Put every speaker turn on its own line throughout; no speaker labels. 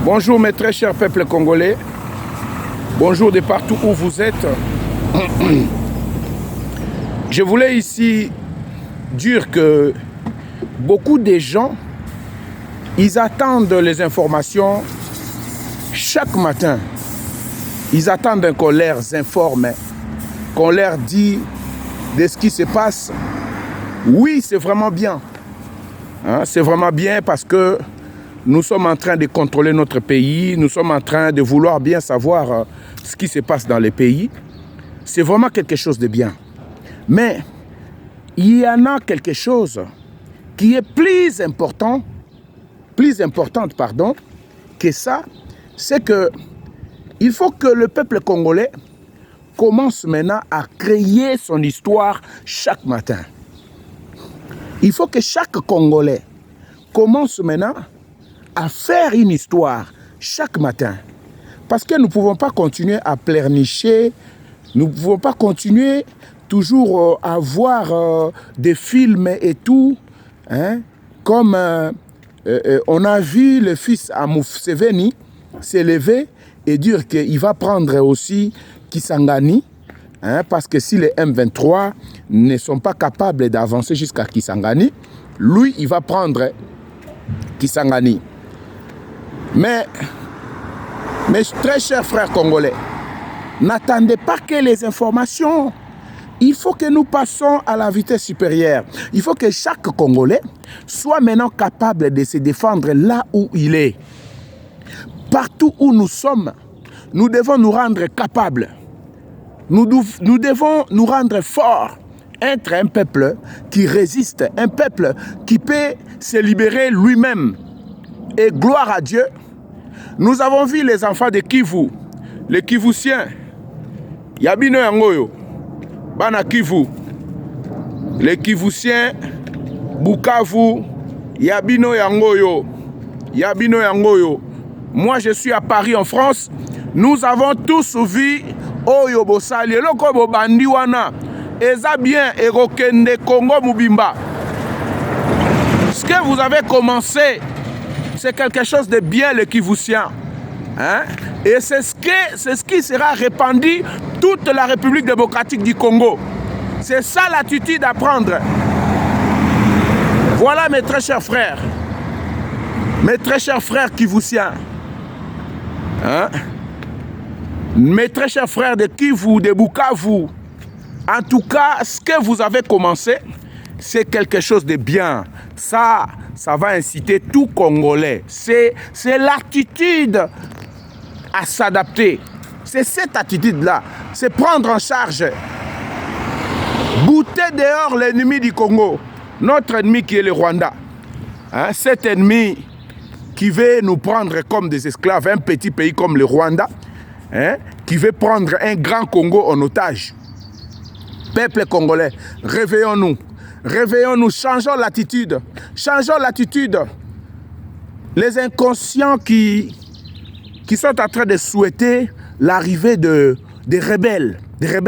Bonjour mes très chers peuples congolais. Bonjour de partout où vous êtes. Je voulais ici dire que beaucoup de gens, ils attendent les informations chaque matin. Ils attendent qu'on leur informe, qu'on leur dise de ce qui se passe. Oui, c'est vraiment bien. C'est vraiment bien parce que nous sommes en train de contrôler notre pays, nous sommes en train de vouloir bien savoir ce qui se passe dans les pays. C'est vraiment quelque chose de bien. Mais il y en a quelque chose qui est plus importante que ça, c'est que il faut que le peuple congolais commence maintenant à créer son histoire chaque matin. Il faut que chaque Congolais commence maintenant à faire une histoire chaque matin. Parce que nous ne pouvons pas continuer à pleurnicher, nous ne pouvons pas continuer toujours à voir des films et tout, comme on a vu le fils à Museveni s'élever et dire qu'il va prendre aussi Kisangani, parce que si les M23 ne sont pas capables d'avancer jusqu'à Kisangani, lui, il va prendre Kisangani. Mais, mes très chers frères congolais, n'attendez pas que les informations. Il faut que nous passions à la vitesse supérieure. Il faut que chaque Congolais soit maintenant capable de se défendre là où il est. Partout où nous sommes, nous devons nous rendre capables. Nous devons nous rendre forts. Être un peuple qui résiste, un peuple qui peut se libérer lui-même. Et gloire à Dieu, nous avons vu les enfants de Kivu, les Kivusiens, Yabino Yangoyo, Bana Kivu, les Kivusiens, Bukavu, Yabino Yangoyo, Yabino Yangoyo. Moi, je suis à Paris, en France. Nous avons tous vu Oyo Bosali, Loko Bandiwana, Eza bien, Erokende Congo Mubimba. Ce que vous avez commencé, c'est quelque chose de bien, le Kivusien. Et c'est ce qui sera répandu toute la République démocratique du Congo. C'est ça l'attitude à prendre. Voilà mes très chers frères. Mes très chers frères Kivusiens. Mes très chers frères de Kivu, de Bukavu. En tout cas, ce que vous avez commencé, c'est quelque chose de bien. Ça va inciter tout Congolais. C'est l'attitude à s'adapter. C'est cette attitude-là. C'est prendre en charge. Bouter dehors l'ennemi du Congo. Notre ennemi qui est le Rwanda. Cet ennemi qui veut nous prendre comme des esclaves. Un petit pays comme le Rwanda. Qui veut prendre un grand Congo en otage. Peuple congolais, réveillons-nous. Réveillons-nous, changeons l'attitude. Changeons l'attitude. Les inconscients qui sont en train de souhaiter l'arrivée des rebelles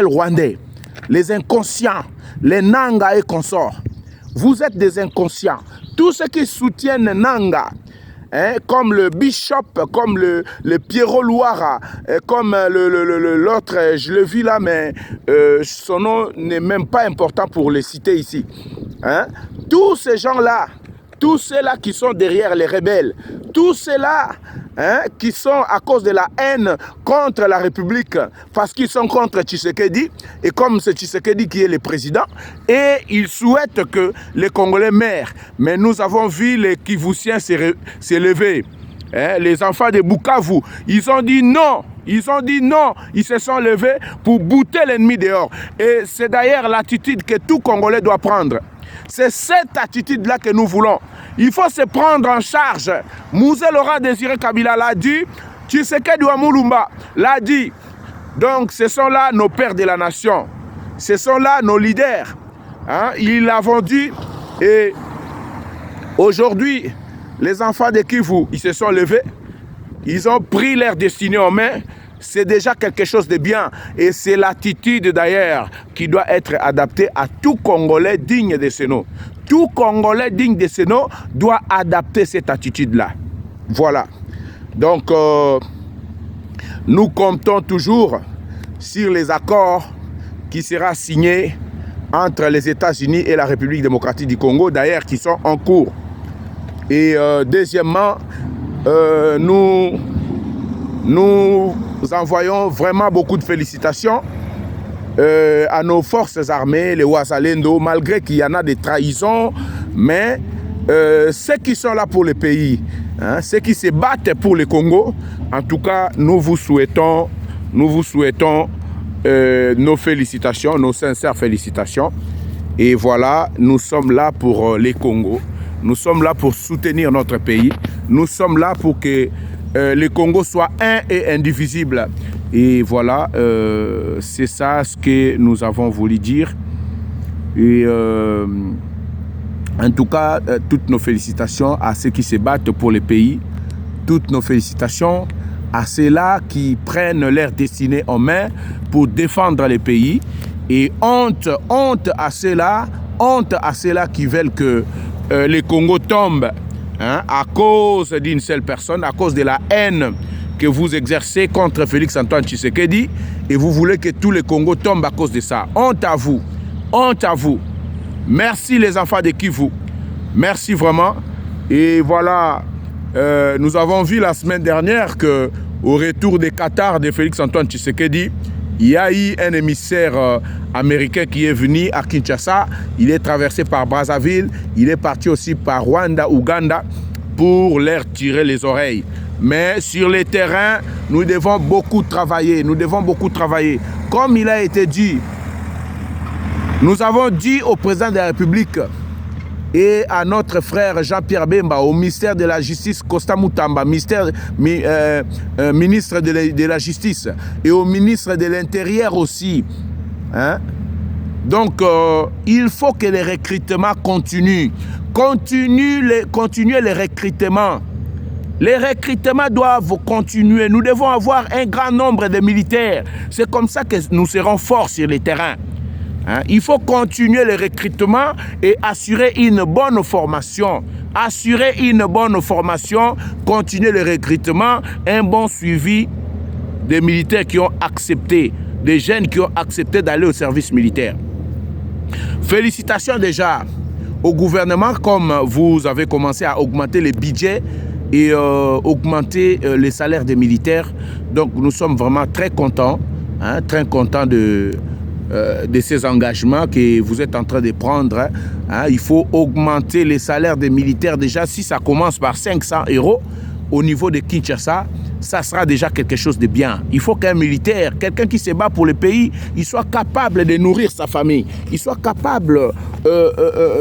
rwandais. Les inconscients, les Nanga et consorts. Vous êtes des inconscients. Tous ceux qui soutiennent Nanga, comme le Bishop, comme le Pierrot Louara, comme l'autre, je le vis là, mais son nom n'est même pas important pour les citer ici. Tous ces gens-là, tous ceux-là qui sont derrière les rebelles, tous ceux-là qui sont à cause de la haine contre la République, parce qu'ils sont contre Tshisekedi, et comme c'est Tshisekedi qui est le président, et ils souhaitent que les Congolais meurent. Mais nous avons vu les Kivusiens s'élever. Les enfants de Bukavu, ils ont dit non. Ils ont dit non. Ils se sont levés pour bouter l'ennemi dehors. Et c'est d'ailleurs l'attitude que tout Congolais doit prendre. C'est cette attitude-là que nous voulons. Il faut se prendre en charge. Mouzé Laurent Désiré Kabila l'a dit. Tshisekedi Wamulumba l'a dit. Donc ce sont là nos pères de la nation. Ce sont là nos leaders. Ils l'ont dit. Et aujourd'hui, les enfants de Kivu, ils se sont levés. Ils ont pris leur destinée en main. C'est déjà quelque chose de bien. Et c'est l'attitude d'ailleurs qui doit être adaptée à tout Congolais digne de ce nom. Tout Congolais digne de ce nom doit adapter cette attitude-là. Voilà. Donc, nous comptons toujours sur les accords qui seront signés entre les États-Unis et la République démocratique du Congo, d'ailleurs, qui sont en cours. Et deuxièmement, nous envoyons vraiment beaucoup de félicitations à nos forces armées, les Wazalendo, malgré qu'il y en a des trahisons, mais ceux qui sont là pour le pays, hein, ceux qui se battent pour le Congo, en tout cas, nous vous souhaitons nos félicitations, nos sincères félicitations. Et voilà, nous sommes là pour les Congos. Nous sommes là pour soutenir notre pays. Nous sommes là pour que le Congo soit un et indivisible. Et voilà, c'est ça ce que nous avons voulu dire. Et en tout cas, toutes nos félicitations à ceux qui se battent pour le pays. Toutes nos félicitations à ceux-là qui prennent leur destinée en main pour défendre le pays. Et honte à ceux-là qui veulent que le Congo tombe, hein, à cause d'une seule personne, à cause de la haine que vous exercez contre Félix-Antoine Tshisekedi, et vous voulez que tout le Congo tombe à cause de ça. Honte à vous. Honte à vous. Merci les enfants de Kivu. Merci vraiment. Et voilà, nous avons vu la semaine dernière que au retour des Qatar de Félix-Antoine Tshisekedi, il y a eu un émissaire américain qui est venu à Kinshasa. Il est traversé par Brazzaville. Il est parti aussi par Rwanda, Ouganda pour leur tirer les oreilles. Mais sur les terrains, nous devons beaucoup travailler. Nous devons beaucoup travailler. Comme il a été dit, nous avons dit au président de la République et à notre frère Jean-Pierre Bemba, au ministère de la Justice, Costa Moutamba, ministre de la Justice, et au ministre de l'Intérieur aussi. Hein? Donc, il faut que les recrutements continuent. Continuez les recrutements. Les recrutements doivent continuer. Nous devons avoir un grand nombre de militaires. C'est comme ça que nous serons forts sur les terrains. Hein? Il faut continuer le recrutement et assurer une bonne formation. Assurer une bonne formation, continuer le recrutement, un bon suivi des militaires qui ont accepté, des jeunes qui ont accepté d'aller au service militaire. Félicitations déjà au gouvernement, comme vous avez commencé à augmenter les budgets et augmenter les salaires des militaires. Donc nous sommes vraiment très contents, hein, très contents de ces engagements que vous êtes en train de prendre. Hein. Il faut augmenter les salaires des militaires. Déjà, si ça commence par 500 € au niveau de Kinshasa, ça sera déjà quelque chose de bien. Il faut qu'un militaire, quelqu'un qui se bat pour le pays, il soit capable de nourrir sa famille. Il soit capable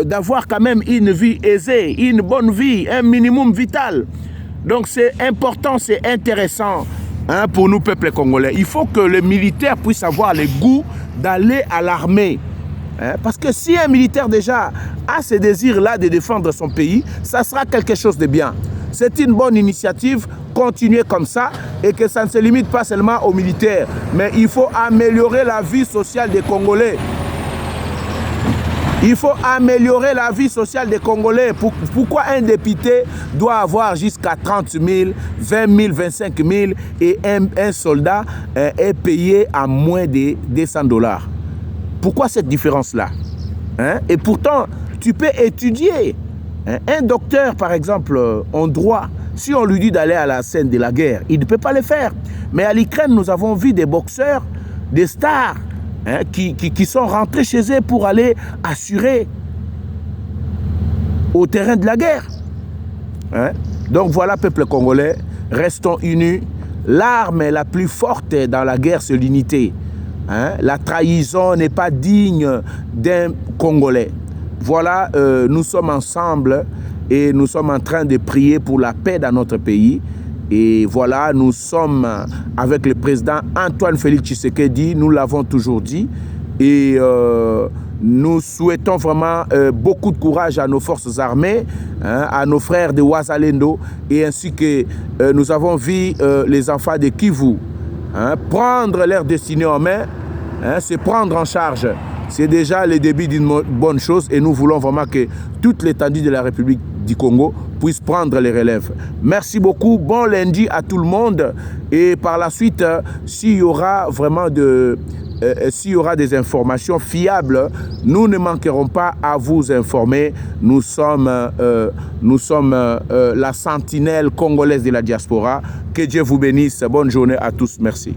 d'avoir quand même une vie aisée, une bonne vie, un minimum vital. Donc c'est important, c'est intéressant. Hein, pour nous, peuple congolais, il faut que les militaires puissent avoir le goût d'aller à l'armée. Hein, parce que si un militaire déjà a ce désir-là de défendre son pays, ça sera quelque chose de bien. C'est une bonne initiative, continuer comme ça, et que ça ne se limite pas seulement aux militaires. Mais il faut améliorer la vie sociale des Congolais. Il faut améliorer la vie sociale des Congolais. Pourquoi un député doit avoir jusqu'à 30 000, 20 000, 25 000 et un soldat est payé à moins de 200 $? Pourquoi cette différence-là? Hein? Et pourtant, tu peux étudier. Hein? Un docteur, par exemple, en droit, si on lui dit d'aller à la scène de la guerre, il ne peut pas le faire. Mais à l'Ukraine, nous avons vu des boxeurs, des stars, hein, qui sont rentrés chez eux pour aller assurer au terrain de la guerre. Hein? Donc voilà, peuple congolais, restons unis. L'arme la plus forte dans la guerre, c'est l'unité. Hein? La trahison n'est pas digne d'un Congolais. Voilà, nous sommes ensemble et nous sommes en train de prier pour la paix dans notre pays. Et voilà, nous sommes avec le président Antoine Félix Tshisekedi, nous l'avons toujours dit. Et nous souhaitons vraiment beaucoup de courage à nos forces armées, hein, à nos frères de Wazalendo, et ainsi que nous avons vu les enfants de Kivu, hein, prendre leur destinée en main, hein, se prendre en charge. C'est déjà le début d'une bonne chose et nous voulons vraiment que toute l'étendue de la République du Congo puisse prendre les relèves. Merci beaucoup, bon lundi à tout le monde. Et par la suite, s'il y aura vraiment s'il y aura des informations fiables, nous ne manquerons pas à vous informer. Nous sommes la sentinelle congolaise de la diaspora. Que Dieu vous bénisse. Bonne journée à tous. Merci.